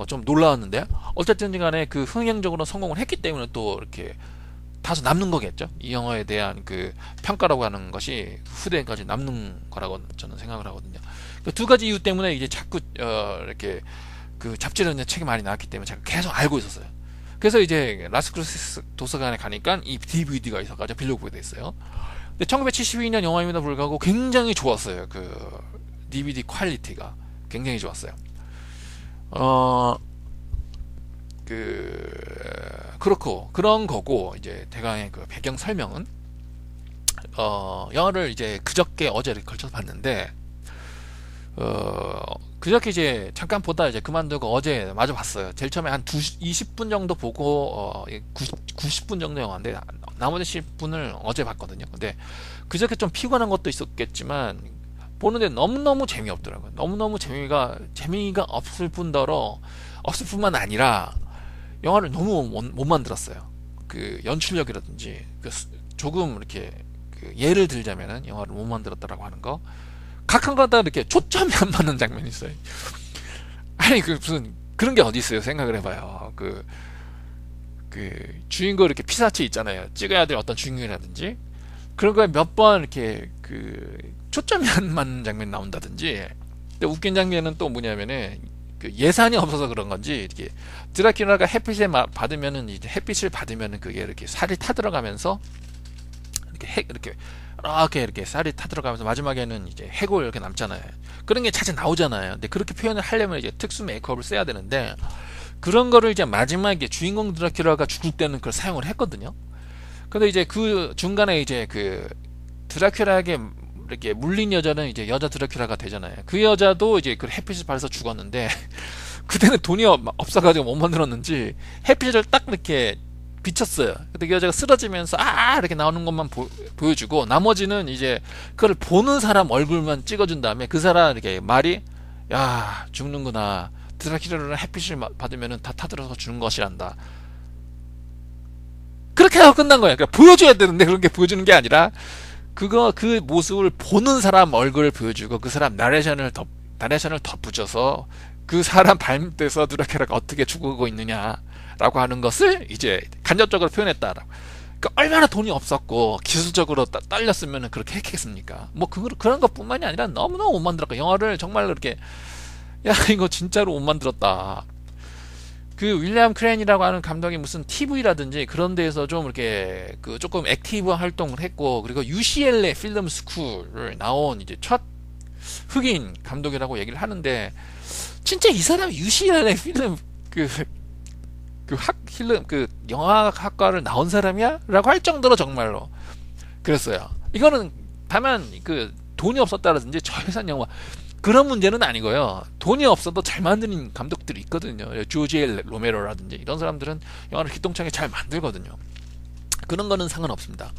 좀 놀라웠는데, 어쨌든 간에 그 흥행적으로 성공을 했기 때문에 또 이렇게 다소 남는 거겠죠. 이 영화에 대한 그 평가라고 하는 것이 후대까지 남는 거라고 저는 생각을 하거든요. 그 두 가지 이유 때문에 이제 자꾸 이렇게 그 잡지를 책이 많이 나왔기 때문에 제가 계속 알고 있었어요. 그래서 이제 라스크루스 도서관에 가니까 이 DVD가 있어가지고 빌려보게 됐어요. 근데 1972년 영화임에도 불구하고 굉장히 좋았어요. 그 DVD 퀄리티가 굉장히 좋았어요. 그렇고 그런 거고, 이제 대강의 그 배경 설명은 영화를 이제 그저께 어제를 걸쳐서 봤는데, 그저께 이제 잠깐 보다 이제 그만두고 어제 마저 봤어요. 제일 처음에 한 20분 정도 보고 90분 정도 영화인데 나머지 10분을 어제 봤거든요. 근데 그저께 좀 피곤한 것도 있었겠지만 보는데 너무너무 재미없더라고요. 너무너무 재미가 없을 뿐만 아니라 영화를 너무 못 만들었어요. 그 연출력이라든지 조금 이렇게 그 예를 들자면은 영화를 못 만들었다라고 하는 거, 각 한 가다 이렇게 초점이 안 맞는 장면이 있어요. 아니 무슨 그런 게 어디 있어요? 생각을 해봐요. 그 주인공 이렇게 피사체 있잖아요. 찍어야 될 어떤 주인공이라든지 그런 거에 몇 번 이렇게 그 초점이 안 맞는 장면이 나온다든지. 근데 웃긴 장면은 또 뭐냐면은 그 예산이 없어서 그런 건지 이렇게 드라큘라가 햇빛을 받으면은 이제 햇빛을 받으면은 그게 이렇게 살이 타들어가면서 이렇게 쌀이 타들어가면서 마지막에는 이제 해골 이렇게 남잖아요. 그런 게 자주 나오잖아요. 근데 그렇게 표현을 하려면 이제 특수 메이크업을 써야 되는데, 그런 거를 이제 마지막에 주인공 드라큘라가 죽을 때는 그걸 사용을 했거든요. 근데 이제 그 중간에 이제 그 드라큘라에게 이렇게 물린 여자는 이제 여자 드라큘라가 되잖아요. 그 여자도 이제 그 햇빛을 받아서 죽었는데 그때는 돈이 없어가지고 못 만들었는지 햇빛을 딱 이렇게 비쳤어요. 근데 그 여자가 쓰러지면서 이렇게 나오는 것만 보여주고, 나머지는 이제 그걸 보는 사람 얼굴만 찍어준 다음에 그 사람 이렇게 말이, 야 죽는구나, 드라큘라는 햇빛을 받으면은 다 타들어서 죽는 것이란다, 그렇게 하고 끝난 거예요. 그러니까 보여줘야 되는데 그런 게 보여주는 게 아니라 그 모습을 보는 사람 얼굴을 보여주고 그 사람 나레이션을 덧붙여서 그 사람 발밑에서 드라큘라가 어떻게 죽고 있느냐라고 하는 것을 이제 간접적으로 표현했다라고. 그러니까 얼마나 돈이 없었고 기술적으로 딸렸으면 그렇게 했겠습니까? 뭐 그런 것뿐만이 아니라 너무너무 못 만들었고, 영화를 정말 그렇게, 야 이거 진짜로 못 만들었다. 그 윌리엄 크레인이라고 하는 감독이 무슨 TV라든지 그런 데에서 좀 이렇게 그 조금 액티브 활동을 했고, 그리고 UCLA 필름 스쿨을 나온 이제 첫 흑인 감독이라고 얘기를 하는데, 진짜 이 사람이 UCLA 필름 영화학과를 나온 사람이야? 라고 할 정도로 정말로 그랬어요. 이거는 다만 그 돈이 없었다라든지 저예산 영화 그런 문제는 아니고요. 돈이 없어도 잘 만드는 감독들이 있거든요. 조지 엘 로메로라든지 이런 사람들은 영화를 기똥차게 잘 만들거든요. 그런 거는 상관없습니다.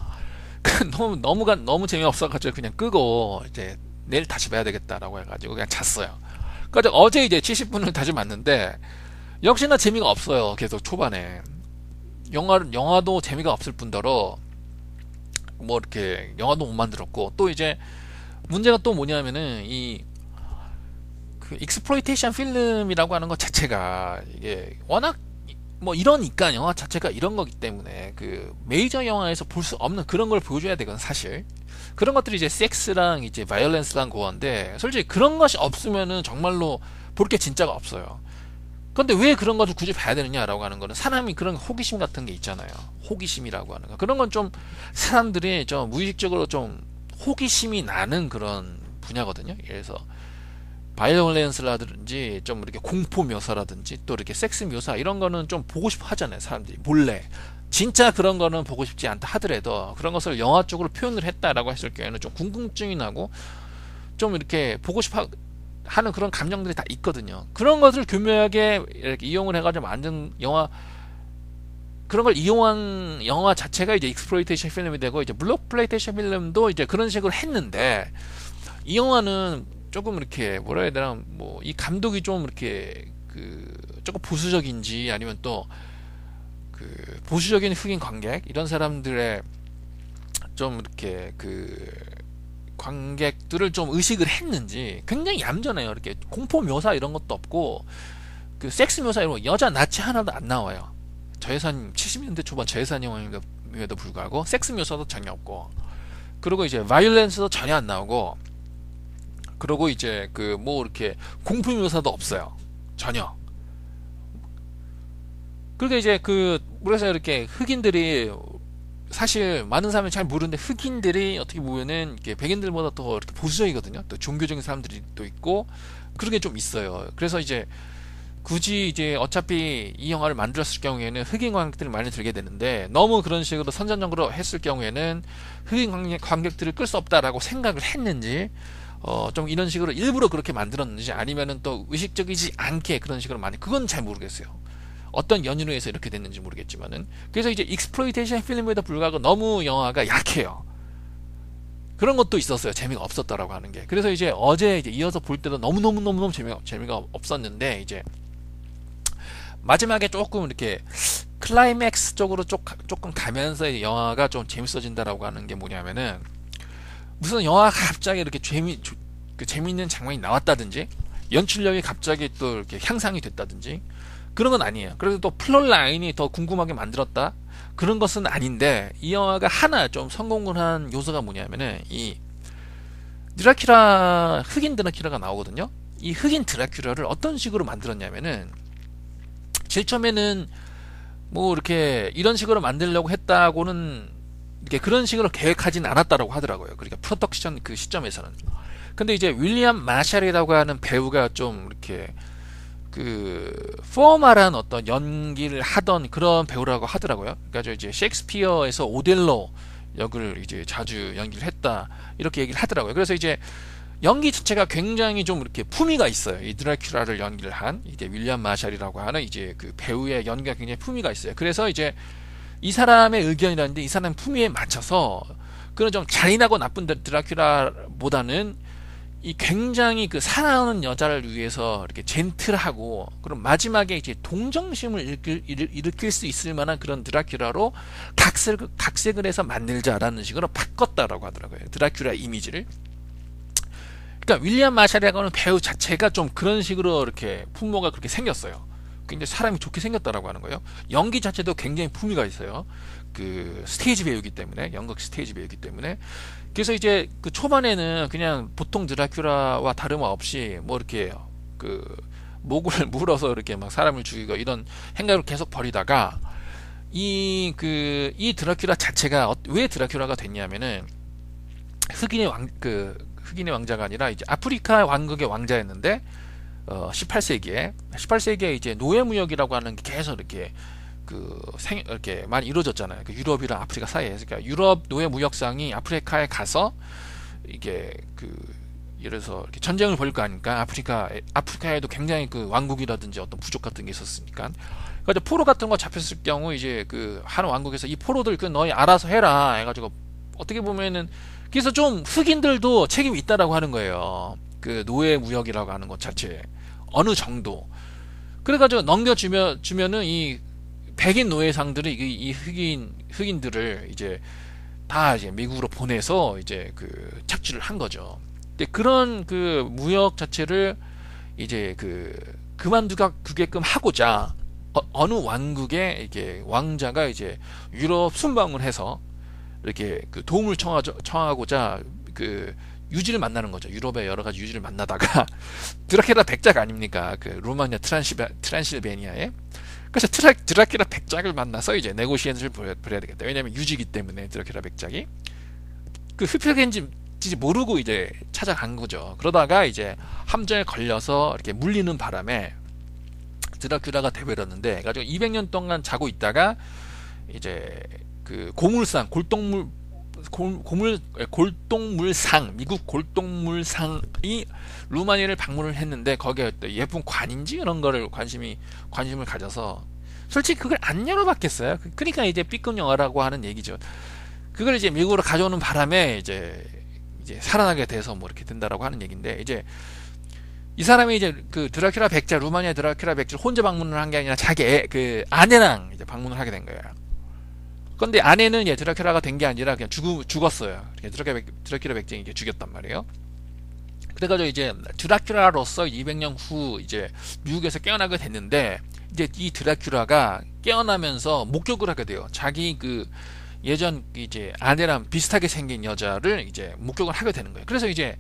너무 재미없어가지고 그냥 끄고 이제 내일 다시 봐야 되겠다라고 해가지고 그냥 잤어요. 그래서 어제 이제 70분을 다시 봤는데, 역시나 재미가 없어요. 계속 초반에 영화도 재미가 없을 뿐더러 뭐 이렇게 영화도 못 만들었고, 또 이제 문제가 또 뭐냐면은 이 그 익스플로이테이션 필름이라고 하는 것 자체가 이게 워낙 뭐 이러니까 영화 자체가 이런 거기 때문에 그 메이저 영화에서 볼 수 없는 그런 걸 보여줘야 되거든 사실. 그런 것들이 이제 섹스랑 이제 바이올렌스랑 그건데, 솔직히 그런 것이 없으면은 정말로 볼 게 진짜가 없어요. 그런데 왜 그런 것을 굳이 봐야 되느냐라고 하는 거는, 사람이 그런 호기심 같은 게 있잖아요. 호기심이라고 하는 거. 그런 건 좀 사람들이 좀 무의식적으로 좀 호기심이 나는 그런 분야거든요. 그래서 바이올렌스라든지 좀 이렇게 공포 묘사라든지 또 이렇게 섹스 묘사 이런 거는 좀 보고 싶어 하잖아요. 사람들이 몰래. 진짜 그런 거는 보고 싶지 않다 하더라도 그런 것을 영화 쪽으로 표현을 했다라고 했을 경우에는 좀 궁금증이 나고 좀 이렇게 보고 싶어 하는 그런 감정들이 다 있거든요. 그런 것을 교묘하게 이렇게 이용을 해가지고 만든 영화, 그런 걸 이용한 영화 자체가 이제 익스플로이테이션 필름이 되고, 이제 블록플레이테이션 필름도 이제 그런 식으로 했는데, 이 영화는 조금 이렇게 뭐라 해야 되나, 뭐 이 감독이 좀 이렇게 그 조금 보수적인지, 아니면 또 그 보수적인 흑인 관객 이런 사람들의 좀 이렇게 그 관객들을 좀 의식을 했는지 굉장히 얌전해요. 이렇게 공포 묘사 이런 것도 없고, 그 섹스 묘사 이런 거, 여자 나치 하나도 안 나와요. 저예산 70년대 초반 저예산 영화임에도 불구하고 섹스 묘사도 전혀 없고, 그리고 이제 바이올렌스도 전혀 안 나오고, 그리고 이제 그 뭐 이렇게 공포 묘사도 없어요. 전혀. 그리고 이제 그 그래서 이렇게 흑인들이, 사실 많은 사람이 잘 모르는데 흑인들이 어떻게 보면은 이렇게 백인들보다 더 이렇게 보수적이거든요. 또 종교적인 사람들이 또 있고 그런 게 좀 있어요. 그래서 이제 굳이 이제 어차피 이 영화를 만들었을 경우에는 흑인 관객들이 많이 들게 되는데, 너무 그런 식으로 선전적으로 했을 경우에는 흑인 관객들을 끌 수 없다라고 생각을 했는지, 좀 이런 식으로 일부러 그렇게 만들었는지, 아니면은 또 의식적이지 않게 그런 식으로 많이, 그건 잘 모르겠어요. 어떤 연유로 해서 이렇게 됐는지 모르겠지만은. 그래서 이제 익스플로이테이션 필름에도 불구하고 너무 영화가 약해요. 그런 것도 있었어요. 재미가 없었다라고 하는 게. 그래서 이제 어제 이제 이어서 볼 때도 너무너무 재미가 없었는데, 이제 마지막에 조금 이렇게 클라이맥스 쪽으로 조금 가면서 영화가 좀 재밌어진다라고 하는 게 뭐냐면은, 무슨 영화가 갑자기 이렇게 재미있는 장면이 나왔다든지, 연출력이 갑자기 또 이렇게 향상이 됐다든지, 그런 건 아니에요. 그래서 또 플롯 라인이 더 궁금하게 만들었다, 그런 것은 아닌데, 이 영화가 하나 좀 성공을 한 요소가 뭐냐면은, 이 드라큘라, 흑인 드라큘라가 나오거든요. 이 흑인 드라큘라를 어떤 식으로 만들었냐면은, 제일 처음에는 뭐 이렇게 이런 식으로 만들려고 했다고는, 이렇게 그런 식으로 계획하진 않았다라고 하더라고요. 그러니까 프로덕션 그 시점에서는. 근데 이제 윌리엄 마샬이라고 하는 배우가 좀 이렇게 그 포멀한 어떤 연기를 하던 그런 배우라고 하더라고요. 그러니까 이제 셰익스피어에서 오델로 역을 이제 자주 연기를 했다, 이렇게 얘기를 하더라고요. 그래서 이제 연기 자체가 굉장히 좀 이렇게 품위가 있어요. 이 드라큘라를 연기를 한 이제 윌리엄 마샬이라고 하는 이제 그 배우의 연기가 굉장히 품위가 있어요. 그래서 이제 이 사람의 의견이라는데, 이 사람 품위에 맞춰서 그런 좀 잔인하고 나쁜 드라큘라보다는 이 굉장히 그 사랑하는 여자를 위해서 이렇게 젠틀하고, 그럼 마지막에 이제 동정심을 일으킬 수 있을 만한 그런 드라큘라로 각색을 해서 만들자라는 식으로 바꿨다라고 하더라고요. 드라큘라 이미지를. 그러니까 윌리엄 마샬이라고 하는 배우 자체가 좀 그런 식으로 이렇게 풍모가 그렇게 생겼어요. 굉장히 사람이 좋게 생겼다라고 하는 거예요. 연기 자체도 굉장히 품위가 있어요. 그 스테이지 배우기 때문에, 연극 스테이지 배우기 때문에. 그래서 이제 그 초반에는 그냥 보통 드라큘라와 다름없이 뭐 이렇게 그 목을 물어서 이렇게 막 사람을 죽이고 이런 행각을 계속 벌이다가, 이 드라큘라 자체가 왜 드라큘라가 됐냐면은, 흑인의 왕자가 아니라 이제 아프리카 왕국의 왕자였는데, 18세기에 이제 노예무역이라고 하는 게 계속 이렇게 이렇게 많이 이루어졌잖아요. 그 유럽이랑 아프리카 사이에. 그러니까 유럽 노예무역상이 아프리카에 가서 이게 예를 들어서 이렇게 전쟁을 벌일 거 아닙니까? 아프리카에도 굉장히 그 왕국이라든지 어떤 부족 같은 게 있었으니까. 그러니까 포로 같은 거 잡혔을 경우, 이제 그 한 왕국에서 이 포로들 너희 알아서 해라 해가지고, 어떻게 보면은 그래서 좀 흑인들도 책임이 있다라고 하는 거예요. 그 노예 무역이라고 하는 것 자체에 어느 정도. 그래가지고 주면은 이 백인 노예상들이 이 흑인들을 이제 다 이제 미국으로 보내서 이제 그 착취를 한 거죠. 근데 그런 그 무역 자체를 이제 그만두게끔 하고자 어느 왕국의 이게 왕자가 이제 유럽 순방을 해서 이렇게 그 도움을 청하고자 그 유지를 만나는 거죠. 유럽의 여러 가지 유지를 만나다가 드라큘라 백작 아닙니까? 그 루마니아 트란실베니아에. 그래서 드라큘라 백작을 만나서 이제 네고시에이션을 벌여야 되겠다. 왜냐면 유지기 때문에 드라큘라 백작이 그 흡혈견인지 모르고 이제 찾아간 거죠. 그러다가 이제 함정에 걸려서 이렇게 물리는 바람에 드라큘라가 돼버렸는데, 가지고 200년 동안 자고 있다가 이제 그 골동물상 미국 골동물상이 루마니아를 방문을 했는데, 거기에 예쁜 관인지 이런 거를 관심을 가져서, 솔직히 그걸 안 열어봤겠어요. 그러니까 이제 B급 영화라고 하는 얘기죠. 그걸 이제 미국으로 가져오는 바람에 이제 살아나게 돼서 뭐 이렇게 된다라고 하는 얘기인데, 이제 이 사람이 이제 그 드라큘라 백작, 루마니아 드라큘라 백작 혼자 방문을 한 게 아니라 자기 그 아내랑 이제 방문을 하게 된 거예요. 근데 아내는 이제 드라큘라가 된 게 아니라 그냥 죽었어요. 드라큘라 백작이 이제 죽였단 말이에요. 그래가지고 이제 드라큘라로서 200년 후 이제 미국에서 깨어나게 됐는데, 이제 이 드라큘라가 깨어나면서 목격을 하게 돼요. 자기 그 예전 이제 아내랑 비슷하게 생긴 여자를 이제 목격을 하게 되는 거예요. 그래서 이제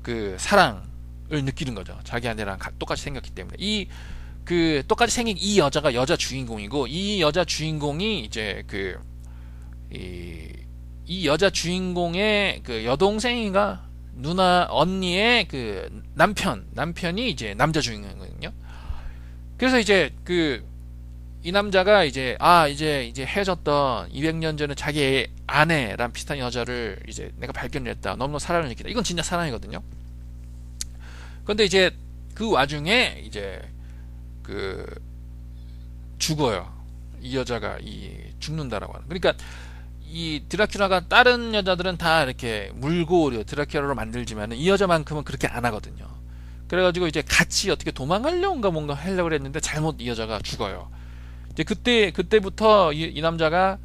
그 사랑을 느끼는 거죠. 자기 아내랑 똑같이 생겼기 때문에. 그 똑같이 생긴 이 여자가 여자 주인공이고, 이 여자 주인공이 이제 이 여자 주인공의 그 여동생인가 언니의 그 남편이 이제 남자 주인공이거든요. 그래서 이제 이 남자가 이제 이제 헤어졌던 200년 전에 자기 아내랑 비슷한 여자를 이제 내가 발견을 했다. 너무너무 사랑을 느끼다. 이건 진짜 사랑이거든요. 근데 이제 그 와중에 이제 죽어요. 이 여자가 죽는다라고 하는. 그러니까 이 드라큘라가 다른 여자들은 다 이렇게 물고 드라큘라로 만들지만 이 여자만큼은 그렇게 안 하거든요. 그래가지고 이제 같이 어떻게 도망가려고 뭔가 하려고 했는데 잘못 이 여자가 죽어요. 이제 그때부터 이 남자가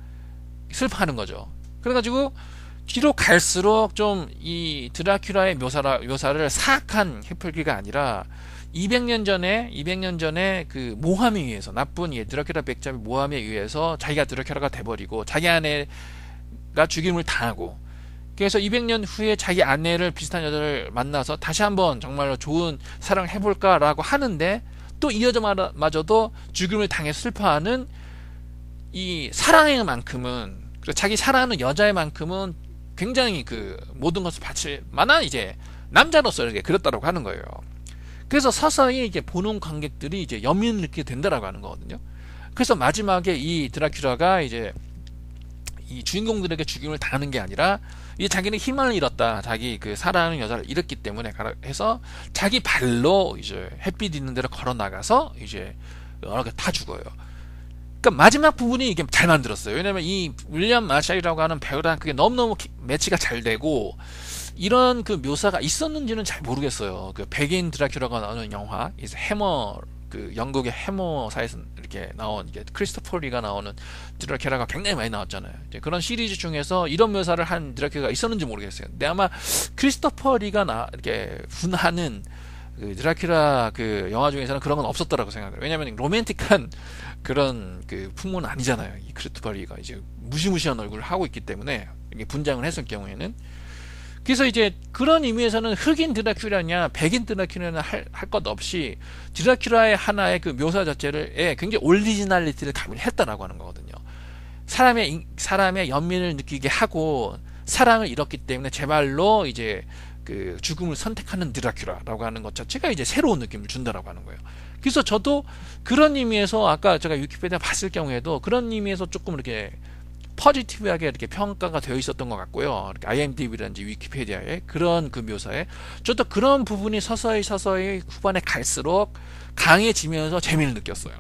슬퍼하는 거죠. 그래가지고 뒤로 갈수록 좀 이 드라큘라의 묘사를 사악한 해플기가 아니라 200년 전에 그 모함에 의해서, 나쁜 드라큘라 백작의 모함에 의해서 자기가 드라큘라가 돼버리고 자기 아내가 죽임을 당하고, 그래서 200년 후에 자기 아내를 비슷한 여자를 만나서 다시 한번 정말로 좋은 사랑을 해볼까라고 하는데, 또 이 여자마저도 죽임을 당해 슬퍼하는 이 사랑의 만큼은, 자기 사랑하는 여자의 만큼은 굉장히 그 모든 것을 바칠 만한 이제 남자로서 이렇게 그렸다라고 하는 거예요. 그래서 서서히 이제 보는 관객들이 이제 연민을 느끼게 된다라고 하는 거거든요. 그래서 마지막에 이 드라큘라가 이제 이 주인공들에게 죽임을 당하는 게 아니라, 이 자기는 희망을 잃었다. 자기 그 사랑하는 여자를 잃었기 때문에 해서 자기 발로 이제 햇빛 있는 데로 걸어 나가서 이제 여러 개 다 죽어요. 그러니까 마지막 부분이 이게 잘 만들었어요. 왜냐면 이 윌리엄 마샬이라고 하는 배우랑 그게 너무너무 매치가 잘 되고, 이런 그 묘사가 있었는지는 잘 모르겠어요. 그 백인 드라큘라가 나오는 영화, 영국의 해머사에서 이렇게 나온 크리스토퍼 리가 나오는 드라큘라가 굉장히 많이 나왔잖아요. 이제 그런 시리즈 중에서 이런 묘사를 한 드라큘라가 있었는지 모르겠어요. 근데 아마 크리스토퍼 리가 이렇게 분하는 그 드라큘라 그 영화 중에서는 그런 건 없었더라고 생각해요. 왜냐면 로맨틱한 그런 그 풍문은 아니잖아요. 이 크리스토퍼 리가 이제 무시무시한 얼굴을 하고 있기 때문에, 이게 분장을 했을 경우에는. 그래서 이제 그런 의미에서는 흑인 드라큘라냐 백인 드라큘라냐 할 것 없이 드라큘라의 하나의 그 묘사 자체를 굉장히 오리지널리티를 가미했다라고 하는 거거든요. 사람의 연민을 느끼게 하고 사랑을 잃었기 때문에 제발로 이제 그 죽음을 선택하는 드라큘라라고 하는 것 자체가 이제 새로운 느낌을 준다라고 하는 거예요. 그래서 저도 그런 의미에서 아까 제가 위키피디아 봤을 경우에도 그런 의미에서 조금 이렇게 포지티브하게 이렇게 평가가 되어 있었던 것 같고요. IMDb라든지 위키피디아에 그런 그 묘사에 저도 그런 부분이 서서히 후반에 갈수록 강해지면서 재미를 느꼈어요.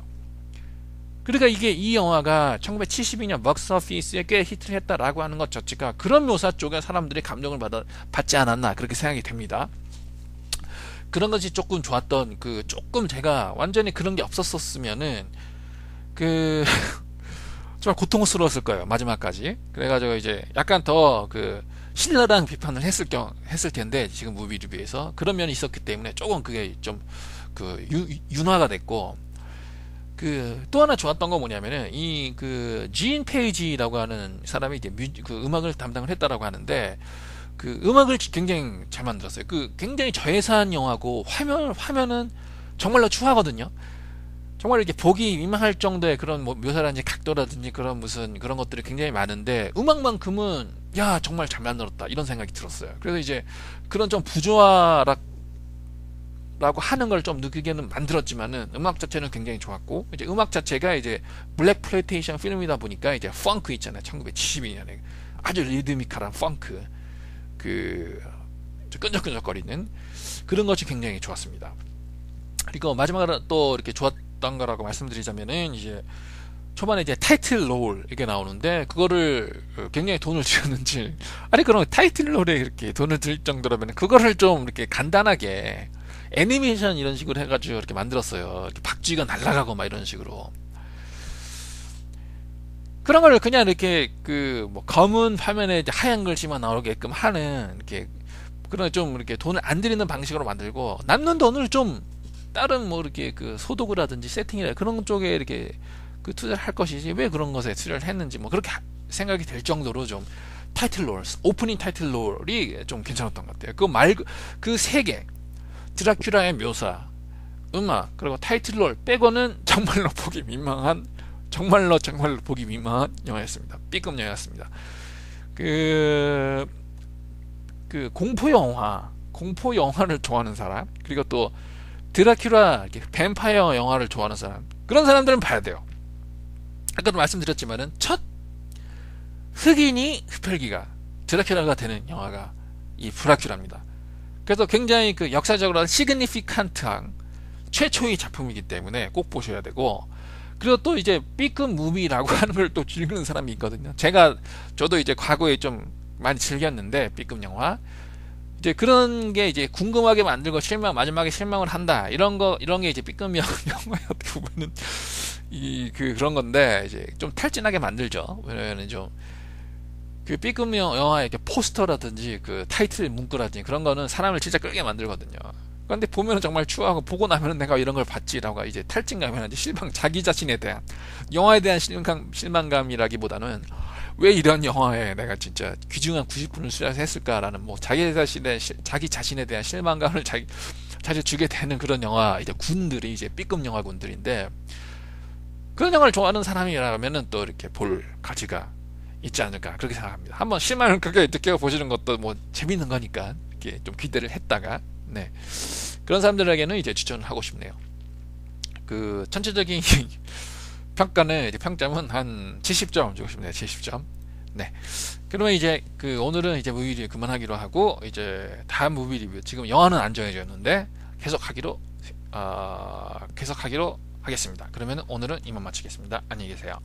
그러니까 이 영화가 1972년 박스오피스에 꽤 히트를 했다라고 하는 것 자체가 그런 묘사 쪽에 사람들이 감동을 받지 않았나 그렇게 생각이 됩니다. 그런 것이 조금 좋았던, 그 조금 제가 완전히 그런 게 없었었으면은 그 정말 고통스러웠을 거예요, 마지막까지. 그래가지고 이제 약간 더 그 신랄한 비판을 했을 텐데, 지금 무비 리뷰에서 그런 면이 있었기 때문에 조금 그게 좀 그 윤화가 됐고, 그 또 하나 좋았던 건 뭐냐면은 이 그 지인 페이지라고 하는 사람이 이제 그 음악을 담당을 했다라고 하는데, 그 음악을 굉장히 잘 만들었어요. 그 굉장히 저예산 영화고 화면은 정말로 추하거든요. 정말 이렇게 보기 민망할 정도의 그런 뭐 묘사라든지 각도라든지 그런 무슨 그런 것들이 굉장히 많은데, 음악만큼은 야 정말 잘 만들었다 이런 생각이 들었어요. 그래서 이제 그런 좀 부조화라고 하는 걸 좀 느끼게는 만들었지만은 음악 자체는 굉장히 좋았고, 이제 음악 자체가 이제 블랙 플레이테이션 필름이다 보니까 이제 펑크 있잖아요. 1972년에 아주 리드미컬한 펑크, 그 끈적끈적거리는 그런 것이 굉장히 좋았습니다. 그리고 마지막으로 또 이렇게 좋았던 거라고 말씀드리자면은, 이제 초반에 이제 타이틀 롤 이게 나오는데, 그거를 굉장히 돈을 지었는지, 아니 그럼 타이틀 롤에 이렇게 돈을 들 정도라면 그거를 좀 이렇게 간단하게 애니메이션 이런 식으로 해가지고 이렇게 만들었어요. 이렇게 박쥐가 날아가고 막 이런 식으로. 그런 걸 그냥 이렇게 그 뭐 검은 화면에 이제 하얀 글씨만 나오게끔 하는, 이렇게 그런 좀 이렇게 돈을 안 들이는 방식으로 만들고, 남는 돈을 좀 다른 뭐 이렇게 그 소도구라든지 세팅이라 그런 쪽에 이렇게 그 투자를 할 것이지, 왜 그런 것에 투자를 했는지 뭐 그렇게 생각이 될 정도로 좀 타이틀 롤, 오프닝 타이틀 롤이 좀 괜찮았던 것 같아요. 그 세 개, 드라큘라의 묘사, 음악, 그리고 타이틀 롤 빼고는 정말로 보기 민망한, 정말로 보기 민망한 영화였습니다. B급 영화였습니다. 그 공포 영화를 좋아하는 사람, 그리고 또 드라큘라 뱀파이어 영화를 좋아하는 사람, 그런 사람들은 봐야 돼요. 아까도 말씀드렸지만은 첫 흑인이 흡혈귀가 드라큘라가 되는 영화가 이 브라큘라입니다. 그래서 굉장히 그 역사적으로 시그니피칸트한 최초의 작품이기 때문에 꼭 보셔야 되고, 그리고 또 이제 B급 무비라고 하는 걸 또 즐기는 사람이 있거든요. 저도 이제 과거에 좀 많이 즐겼는데, B급 영화 이제 그런 게 이제 궁금하게 만들고 마지막에 실망을 한다, 이런 게 이제 B급 영화에 어떻게 보면은 그런 건데, 이제 좀 탈진하게 만들죠. 왜냐면은 좀 그 B급 영화의 포스터라든지 그 타이틀 문구라든지 그런 거는 사람을 진짜 끌게 만들거든요. 그런데 보면은 정말 추하고, 보고 나면은 내가 이런 걸 봤지라고 이제 탈진감이나 자기 자신에 대한, 영화에 대한 실망감이라기보다는 왜 이런 영화에 내가 진짜 귀중한 90분을 수혈했을까라는, 뭐 자기 자신에 대한 실망감을 자주 주게 되는 그런 영화, 이제 군들이 이제 B급 영화군들인데, 그런 영화를 좋아하는 사람이라면은 또 이렇게 볼 가치가 있지 않을까, 그렇게 생각합니다. 한번 실망을 그렇게 느껴보시는 것도 뭐 재밌는 거니까 이렇게 좀 기대를 했다가, 네, 그런 사람들에게는 이제 추천을 하고 싶네요. 그 전체적인 평가는, 이제 평점은 한 70점 주고 싶네요. 70점. 네. 그러면 이제 오늘은 이제 무비 리뷰 그만하기로 하고, 이제 다음 무비 리뷰, 지금 영화는 안 정해졌는데 계속하기로 하겠습니다. 그러면 오늘은 이만 마치겠습니다. 안녕히 계세요.